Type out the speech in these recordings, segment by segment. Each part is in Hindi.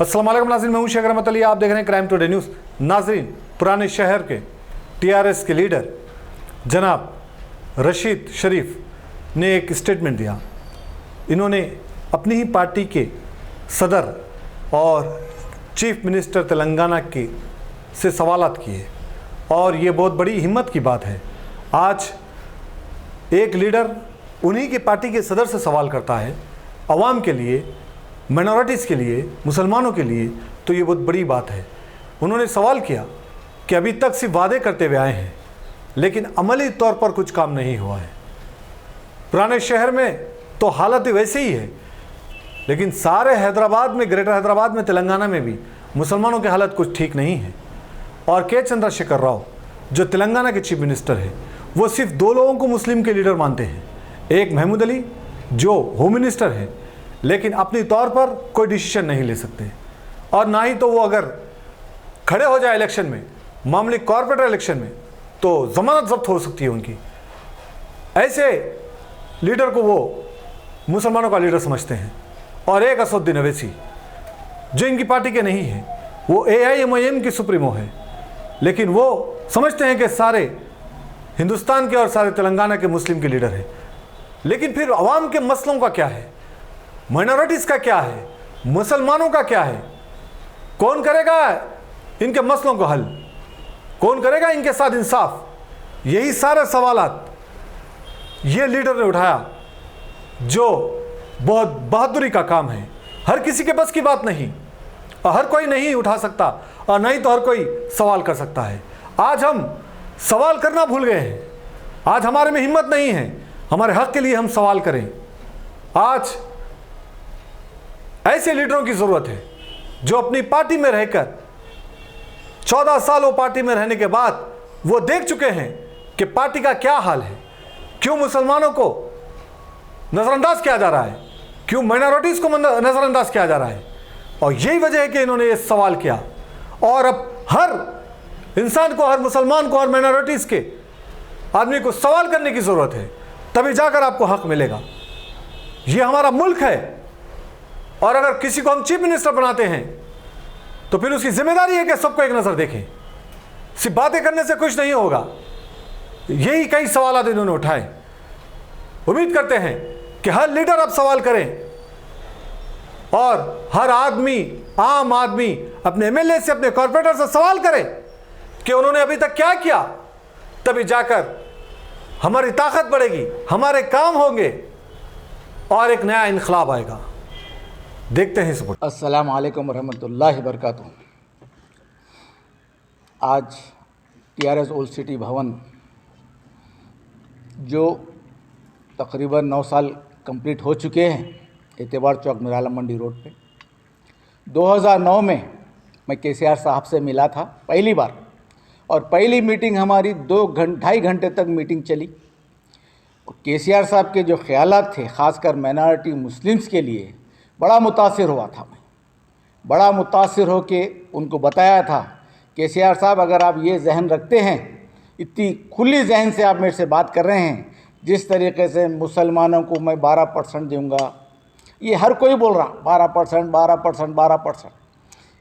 अस्सलाम वालेकुम नाज़रीन, मैं हूं शेख रहमत अली। आप देख रहे हैं क्राइम टुडे न्यूज़। नाज़रीन, पुराने शहर के टीआरएस के लीडर जनाब रशीद शरीफ ने एक स्टेटमेंट दिया। इन्होंने अपनी ही पार्टी के सदर और चीफ मिनिस्टर तेलंगाना के से सवालात किए और ये बहुत बड़ी हिम्मत की बात है। आज एक लीडर उन्हीं की पार्टी के सदर से सवाल करता है, अवाम के लिए, माइनॉरिटीज़ के लिए, मुसलमानों के लिए, तो ये बहुत बड़ी बात है। उन्होंने सवाल किया कि अभी तक सिर्फ वादे करते हुए आए हैं लेकिन अमली तौर पर कुछ काम नहीं हुआ है। पुराने शहर में तो हालत वैसे ही है, लेकिन सारे हैदराबाद में, ग्रेटर हैदराबाद में, तेलंगाना में भी मुसलमानों की हालत कुछ ठीक नहीं है। और के चंद्रशेखर राव जो तेलंगाना के चीफ मिनिस्टर है, वो सिर्फ दो लोगों को मुस्लिम के लीडर मानते हैं। एक महमूद अली जो होम मिनिस्टर है लेकिन अपनी तौर पर कोई डिसीजन नहीं ले सकते, और ना ही तो वो अगर खड़े हो जाए इलेक्शन में, मामूली कॉर्पोरेटर इलेक्शन में, तो जमानत जब्त हो सकती है उनकी। ऐसे लीडर को वो मुसलमानों का लीडर समझते हैं। और एक असदुद्दीन अवैसी जो इनकी पार्टी के नहीं है, वो AIMIM की सुप्रीमो है, लेकिन वो समझते हैं कि सारे हिंदुस्तान के और सारे तेलंगाना के मुस्लिम के लीडर हैं। लेकिन फिर अवाम के मसलों का क्या है, माइनॉरिटीज़ का क्या है, मुसलमानों का क्या है? कौन करेगा इनके मसलों को हल? कौन करेगा इनके साथ इंसाफ? यही सारे सवालात ये लीडर ने उठाया, जो बहुत बहादुरी का काम है। हर किसी के बस की बात नहीं, और हर कोई नहीं उठा सकता, और नहीं तो हर कोई सवाल कर सकता है। आज हम सवाल करना भूल गए हैं। आज हमारे में हिम्मत नहीं है हमारे हक के लिए हम सवाल करें। आज ऐसे लीडरों की ज़रूरत है जो अपनी पार्टी में रहकर 14 साल वो पार्टी में रहने के बाद वो देख चुके हैं कि पार्टी का क्या हाल है, क्यों मुसलमानों को नज़रअंदाज किया जा रहा है, क्यों माइनॉरिटीज़ को नज़रअंदाज किया जा रहा है। और यही वजह है कि इन्होंने ये सवाल किया। और अब हर इंसान को, हर मुसलमान को, हर माइनॉरिटीज़ के आदमी को सवाल करने की ज़रूरत है, तभी जाकर आपको हक मिलेगा। ये हमारा मुल्क है, और अगर किसी को हम चीफ मिनिस्टर बनाते हैं तो फिर उसकी जिम्मेदारी है कि सबको एक नज़र देखें। सिर्फ बातें करने से कुछ नहीं होगा। यही कई सवाल इन्होंने उठाए। उम्मीद करते हैं कि हर लीडर अब सवाल करें और हर आदमी, आम आदमी अपने MLA से, अपने कॉर्पोरेटर से सवाल करे कि उन्होंने अभी तक क्या किया। तभी जाकर हमारी ताकत बढ़ेगी, हमारे काम होंगे और एक नया इनकलाब आएगा। देखते हैं इस पर। अस्सलाम वालेकुम रहमतुल्लाहि बरकातुहू। आज TRS ओल्ड सिटी भवन, जो तकरीबन 9 साल कंप्लीट हो चुके हैं, एतबार चौक निराला मंडी रोड पे, 2009 में मैं KCR साहब से मिला था पहली बार, और पहली मीटिंग हमारी 2-2.5 घंटे तक मीटिंग चली। KCR साहब के जो ख्यालात थे, ख़ासकर माइनॉरिटी मुस्लिम्स के लिए, बड़ा मुतासिर हुआ था। मैं बड़ा मुतासिर हो के उनको बताया था, KCR साहब, अगर आप ये जहन रखते हैं, इतनी खुली जहन से आप मेरे से बात कर रहे हैं, जिस तरीके से मुसलमानों को मैं 12% दूंगा, ये हर कोई बोल रहा, 12%, 12%, 12%।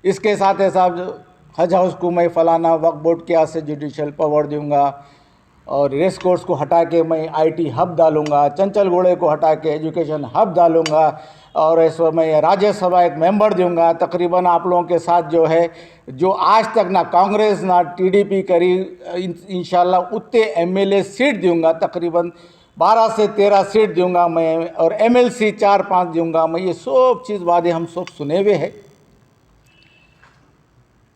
इसके साथ है साहब, हज हाउस को मैं फ़लाना वक्फ बोर्ड के हाथ से जुडिशल पावर दूंगा, और रेस कोर्स को हटा के मैं IT हब डालूंगा, चंचल घोड़े को हटा के एजुकेशन हब डालूंगा, और ऐसा मैं राज्यसभा एक मेंबर दूंगा। तकरीबन आप लोगों के साथ जो है, जो आज तक ना कांग्रेस ना TDP करी, इंशाल्लाह उतने MLA सीट दूंगा, तकरीबन 12 से 13 सीट दूंगा मैं, और MLC 4-5 दूंगा मैं। ये सब चीज़ वादे हम सब सुने हुए हैं।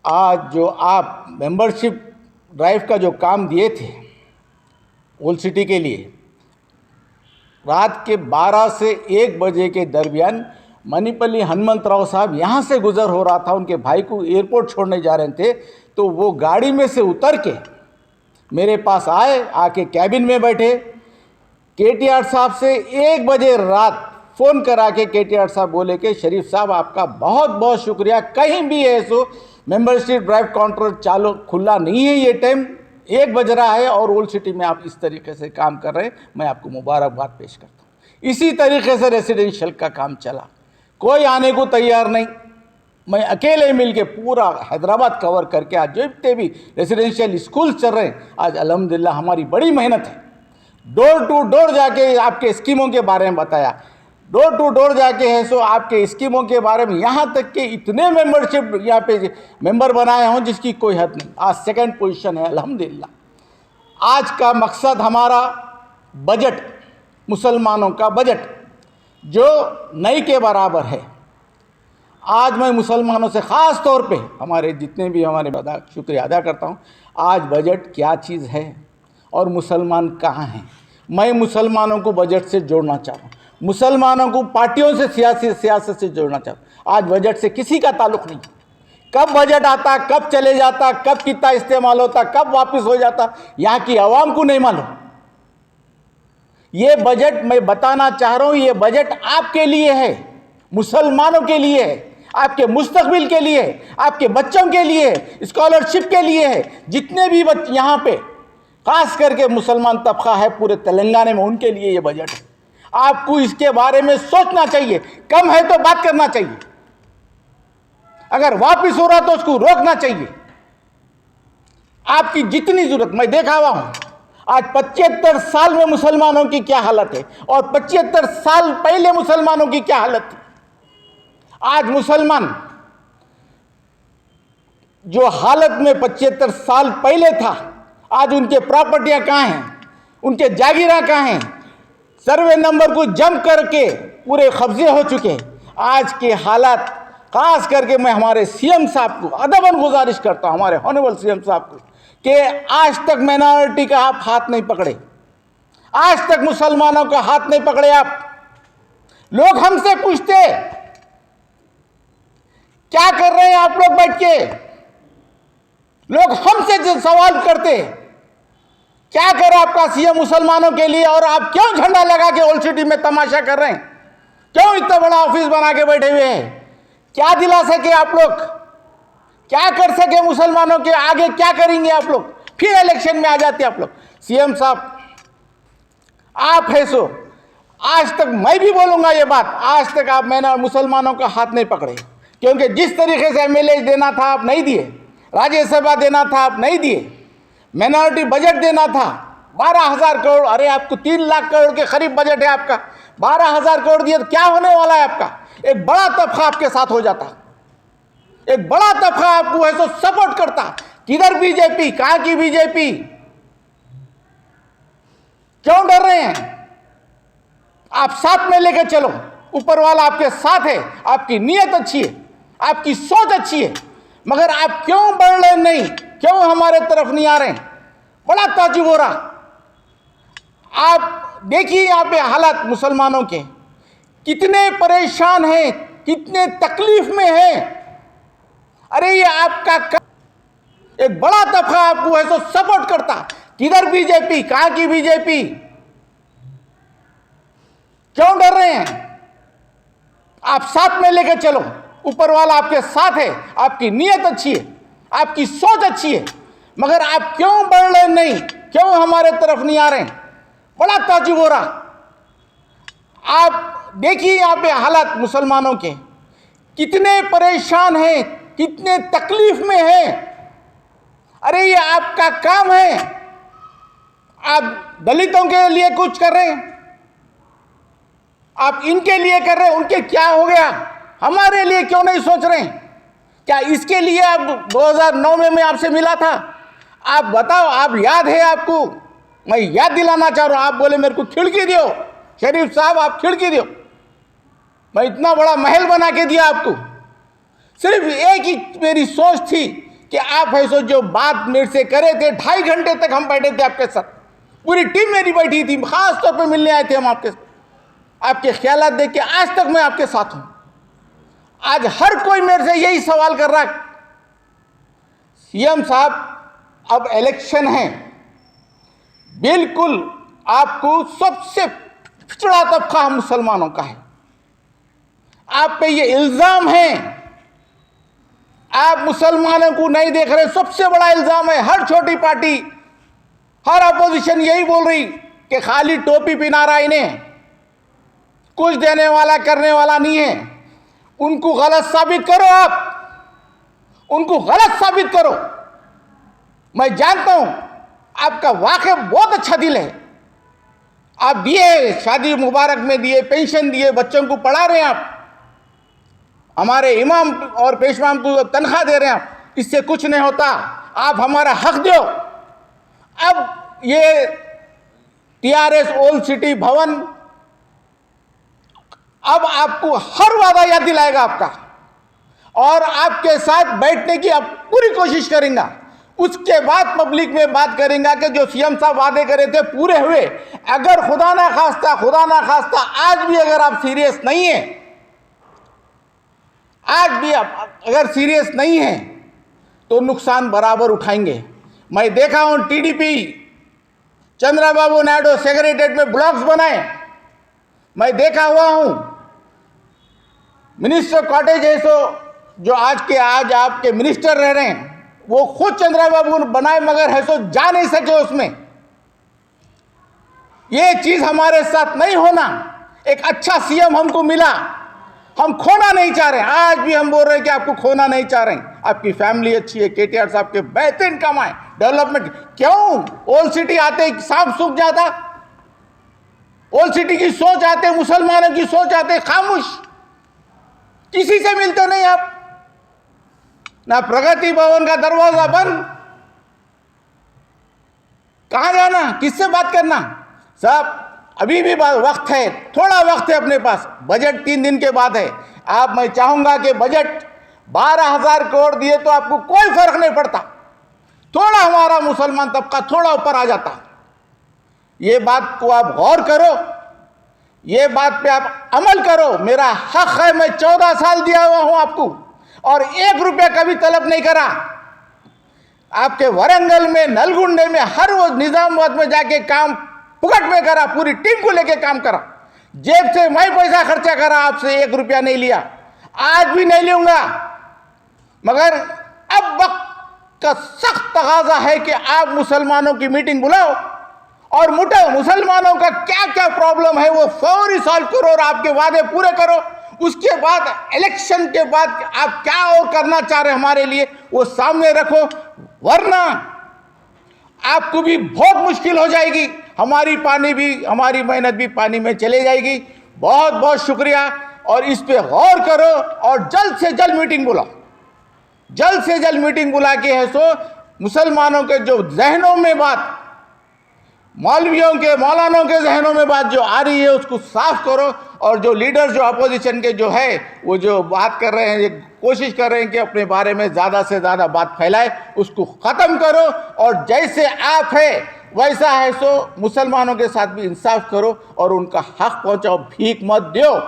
आज जो आप मेंबरशिप ड्राइव का जो काम दिए थे ओल्ड सिटी के लिए, रात के 12 से 1 बजे के दरमियान मणिपल्ली हनुमंतराव साहब यहाँ से गुजर हो रहा था, उनके भाई को एयरपोर्ट छोड़ने जा रहे थे, तो वो गाड़ी में से उतर के मेरे पास आए, आके कैबिन में बैठे। KTR साहब से 1 बजे रात फ़ोन करा के KTR साहब बोले कि शरीफ साहब, आपका बहुत बहुत शुक्रिया, कहीं भी है सो मेंबरशिप ड्राइव काउंटर चालू खुला नहीं है, ये टाइम 1 बज रहा है, और ओल्ड सिटी में आप इस तरीके से काम कर रहे हैं, मैं आपको मुबारकबाद पेश करता हूँ। इसी तरीके से रेसिडेंशियल का काम चला, कोई आने को तैयार नहीं। मैं अकेले मिलके पूरा हैदराबाद कवर करके आज जितने भी रेजिडेंशियल स्कूल चल रहे हैं, आज अल्हम्दुलिल्लाह हमारी बड़ी मेहनत है। डोर टू डोर जाके आपके स्कीमों के बारे में बताया, डोर टू डोर जाके है सो आपके स्कीमों के बारे में, यहाँ तक कि इतने मेंबरशिप यहाँ पे मेंबर बनाए हों जिसकी कोई हद नहीं। आज सेकंड पोजीशन है अल्हम्दुलिल्लाह। आज का मकसद हमारा बजट, मुसलमानों का बजट जो नई के बराबर है। आज मैं मुसलमानों से ख़ास तौर पे हमारे जितने भी हमारे शुक्रिया अदा करता हूँ। आज बजट क्या चीज़ है और मुसलमान कहाँ हैं। मैं मुसलमानों को बजट से जोड़ना चाहता हूँ, मुसलमानों को पार्टियों से सियासत से जोड़ना चाहता हूँ। आज बजट से किसी का ताल्लुक़ नहीं। कब बजट आता, कब चले जाता, कब कितना इस्तेमाल होता, कब वापस हो जाता, यहाँ की आवाम को नहीं मालूम। ये बजट मैं बताना चाह रहा हूँ, ये बजट आपके लिए है, मुसलमानों के लिए है, आपके मुस्तकबिल के लिए, आपके बच्चों के लिए, स्कॉलरशिप के लिए है। जितने भी बच्चे यहाँ पे खास करके मुसलमान तबका है पूरे तेलंगाना में, उनके लिए ये बजट है। आपको इसके बारे में सोचना चाहिए, कम है तो बात करना चाहिए, अगर वापस हो रहा तो उसको रोकना चाहिए। आपकी जितनी जरूरत, मैं देखा हुआ हूँ आज 75 साल में मुसलमानों की क्या हालत है और 75 साल पहले मुसलमानों की क्या हालत थी। आज मुसलमान जो हालत में 75 साल पहले था, आज उनके प्रॉपर्टियां कहाँ हैं, उनके जागीरा कहाँ हैं, सर्वे नंबर को जम करके पूरे कब्जे हो चुके। आज के हालात खास करके मैं हमारे सीएम साहब को अदबन गुजारिश करता हूँ, हमारे ऑनरेबल सीएम साहब को, कि आज तक माइनॉरिटी का आप हाथ नहीं पकड़े, आज तक मुसलमानों का हाथ नहीं पकड़े आप। लोग हमसे पूछते क्या कर रहे हैं आप लोग बैठ के, लोग हमसे जो सवाल करते क्या कर आपका सीएम मुसलमानों के लिए, और आप क्यों झंडा लगा के ओल्ड सिटी में तमाशा कर रहे हैं, क्यों इतना बड़ा ऑफिस बना के बैठे हुए हैं, क्या दिला सके आप लोग, क्या कर सके मुसलमानों के आगे, क्या करेंगे आप लोग, फिर इलेक्शन में आ जाते आप लोग। सीएम साहब आप है सो, आज तक मैं भी बोलूंगा ये बात, आज तक आप मैंने मुसलमानों का हाथ नहीं पकड़े, क्योंकि जिस तरीके से एमएलए देना था आप नहीं दिए, राज्यसभा देना था आप नहीं दिए, माइनॉरिटी बजट देना था 12,000 करोड़, अरे आपको 3 लाख करोड़ के करीब बजट है आपका, 12,000 करोड़ दिए तो क्या होने वाला है आपका। एक बड़ा तबका आपके साथ हो जाता, एक बड़ा तबका आपको ऐसा सपोर्ट करता। किधर बीजेपी, कहां की बीजेपी, क्यों डर रहे हैं, आप साथ में लेकर चलो, ऊपर वाला आपके साथ है, आपकी नीयत अच्छी है, आपकी सोच अच्छी है, मगर आप क्यों बढ़ रहे नहीं, क्यों हमारे तरफ नहीं आ रहे हैं, बड़ा ताजुब हो रहा। आप देखिए यहाँ पे हालात मुसलमानों के कितने परेशान हैं, कितने तकलीफ में हैं। अरे ये आपका एक बड़ा तबका आपको ऐसा सपोर्ट करता। किधर बीजेपी, कहां की बीजेपी, क्यों डर रहे हैं, आप साथ में लेकर चलो, ऊपर वाला आपके साथ है, आपकी नीयत अच्छी है, आपकी सोच अच्छी है, मगर आप क्यों बढ़ रहे नहीं, क्यों हमारे तरफ नहीं आ रहे हैं, बड़ा ताजुब हो रहा। आप देखिए यहाँ पे हालात मुसलमानों के कितने परेशान हैं, कितने तकलीफ में हैं। अरे ये आपका काम है, आप दलितों के लिए कुछ कर रहे हैं, आप इनके लिए कर रहे हैं, उनके क्या हो गया, हमारे लिए क्यों नहीं सोच रहे हैं। क्या इसके लिए आप 2009 में मैं आपसे मिला था, आप बताओ, आप याद है आपको, मैं याद दिलाना चाह रहा हूं। आप बोले मेरे को खिड़की दियो, शरीफ साहब आप खिड़की दियो, मैं इतना बड़ा महल बना के दिया आपको। सिर्फ एक ही मेरी सोच थी कि आप ऐसा जो बात मेरे से करे थे, 2.5 घंटे तक हम बैठे थे आपके साथ, पूरी टीम मेरी बैठी थी, खास तौर पे मिलने आए थे हम आपके ख्यालात देख के। आज तक मैं आपके साथ हूं। आज हर कोई मेरे से यही सवाल कर रहा है, सीएम साहब अब इलेक्शन है, बिल्कुल आपको सबसे पिछड़ा तबका मुसलमानों का है, आप पे ये इल्जाम है, आप मुसलमानों को नहीं देख रहे, सबसे बड़ा इल्जाम है। हर छोटी पार्टी, हर अपोजिशन यही बोल रही कि खाली टोपी पहना रहा इन्हें, कुछ देने वाला करने वाला नहीं है। उनको गलत साबित करो आप, उनको गलत साबित करो। मैं जानता हूं आपका वाकई बहुत अच्छा दिल है, आप दिए, शादी मुबारक में दिए, पेंशन दिए, बच्चों को पढ़ा रहे हैं आप, हमारे इमाम और पेशवाम को तनख्वाह दे रहे हैं आप, इससे कुछ नहीं होता। आप हमारा हक दो। अब ये टीआरएस ओल्ड सिटी भवन अब आपको हर वादा याद दिलाएगा आपका, और आपके साथ बैठने की आप पूरी कोशिश करेंगे। उसके बाद पब्लिक में बात करेंगे कि जो सीएम साहब वादे करे थे पूरे हुए। अगर खुदा ना खास्ता आज भी अगर आप सीरियस नहीं है, आज भी आप अगर सीरियस नहीं है तो नुकसान बराबर उठाएंगे। मैं देखा हूं टीडीपी चंद्रबाबू नायडू सेक्रेटरीट में ब्लॉक्स बनाए, मैं देखा हुआ हूं मिनिस्टर कॉटेज है सो जो आज आपके मिनिस्टर रह रहे हैं वो खुद चंद्रबाबू बनाए, मगर है सो जा नहीं सके उसमें। ये चीज हमारे साथ नहीं होना। एक अच्छा सीएम हमको मिला, हम खोना नहीं चाह रहे हैं। आज भी हम बोल रहे हैं कि आपको खोना नहीं चाह रहे हैं। आपकी फैमिली अच्छी है, केटीआर साहब के बेहतरीन काम आए, डेवलपमेंट। क्यों ओल्ड सिटी आते सांप सूख जाता? ओल्ड सिटी की सोच आते, मुसलमानों की सोच आते, खामोश, किसी से मिलते नहीं आप। ना प्रगति भवन का दरवाजा बंद, कहां जाना, किससे बात करना? साहब अभी भी वक्त है, थोड़ा वक्त है अपने पास। बजट 3 दिन के बाद है। मैं चाहूंगा कि बजट 12,000 करोड़ दिए तो आपको कोई फर्क नहीं पड़ता, थोड़ा हमारा मुसलमान तबका थोड़ा ऊपर आ जाता। ये बात को आप गौर करो, ये बात पे आप अमल करो। मेरा हक है, मैं 14 साल दिया हुआ हूं आपको और 1 रुपया कभी तलब नहीं करा। आपके वरंगल में, नलगुंडे में, हर वो निजामाबाद में जाके काम फुकट में करा, पूरी टीम को लेके काम करा, जेब से मैं पैसा खर्चा करा, आपसे 1 रुपया नहीं लिया, आज भी नहीं लूंगा। मगर अब वक्त का सख्त तकाजा है कि आप मुसलमानों की मीटिंग बुलाओ और मुसलमानों का क्या क्या प्रॉब्लम है वो फौरी सॉल्व करो और आपके वादे पूरे करो। उसके बाद इलेक्शन के बाद आप क्या और करना चाह रहे हैं हमारे लिए वो सामने रखो, वरना आपको भी बहुत मुश्किल हो जाएगी। हमारी मेहनत भी पानी में चले जाएगी। बहुत बहुत शुक्रिया, और इस पे गौर करो और जल्द से जल्द मीटिंग बुलाओ, जल्द से जल्द मीटिंग बुला के है सो मुसलमानों के जो जहनों में बात, मौलवियों के, मौलानों के जहनों में बात जो आ रही है उसको साफ करो। और जो लीडर जो अपोजिशन के जो है वो जो बात कर रहे हैं, ये कोशिश कर रहे हैं कि अपने बारे में ज़्यादा से ज़्यादा बात फैलाए, उसको ख़त्म करो। और जैसे आप है वैसा है सो मुसलमानों के साथ भी इंसाफ करो और उनका हक पहुंचाओ। भीख मत दो,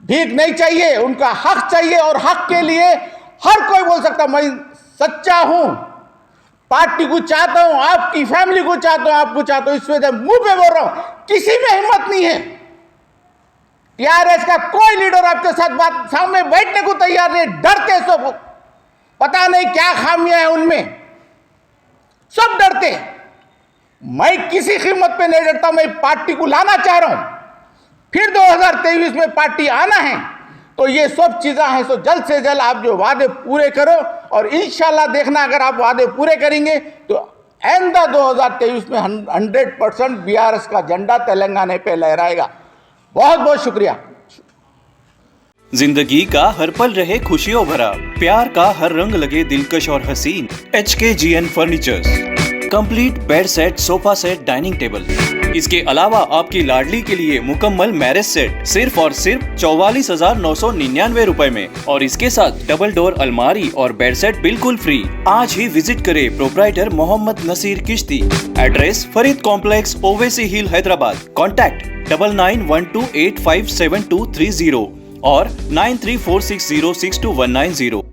भीख नहीं चाहिए, उनका हक चाहिए। और हक के लिए हर कोई बोल सकता मैं सच्चा हूं, पार्टी को चाहता हूं, आपकी फैमिली को चाहता हूं, आपको चाहता हूं, इस वजह मुंह पे बोल रहा हूं। किसी में हिम्मत नहीं है, टीआरएस का कोई लीडर आपके साथ बात सामने बैठने को तैयार नहीं, डरते सब। पता नहीं क्या खामियां हैं उनमें, सब डरते। मैं किसी कीमत पे नहीं डरता, मैं पार्टी को लाना चाह रहा हूं। फिर 2023 में पार्टी आना है तो ये सब चीज़ें हैं, सो जल्द से जल्द आप जो वादे पूरे करो। और इंशाल्लाह देखना, अगर आप वादे पूरे करेंगे तो आइंदा 2023 में 100% बीआरएस का झंडा तेलंगाना पे लहराएगा। बहुत बहुत शुक्रिया। जिंदगी का हर पल रहे खुशियों भरा, प्यार का हर रंग लगे दिलकश और हसीन। HKGN furnitures, complete bed set, sofa set, dining table. इसके अलावा आपकी लाडली के लिए मुकम्मल मैरिज सेट सिर्फ और सिर्फ 44,999 रुपए में, और इसके साथ डबल डोर अलमारी और बेड सेट बिल्कुल फ्री। आज ही विजिट करें प्रोप्राइटर मोहम्मद नसीर किश्ती। एड्रेस फरीद कॉम्प्लेक्स, ओवैसी हिल, हैदराबाद। कॉन्टैक्ट 9912857230 और 9346062190।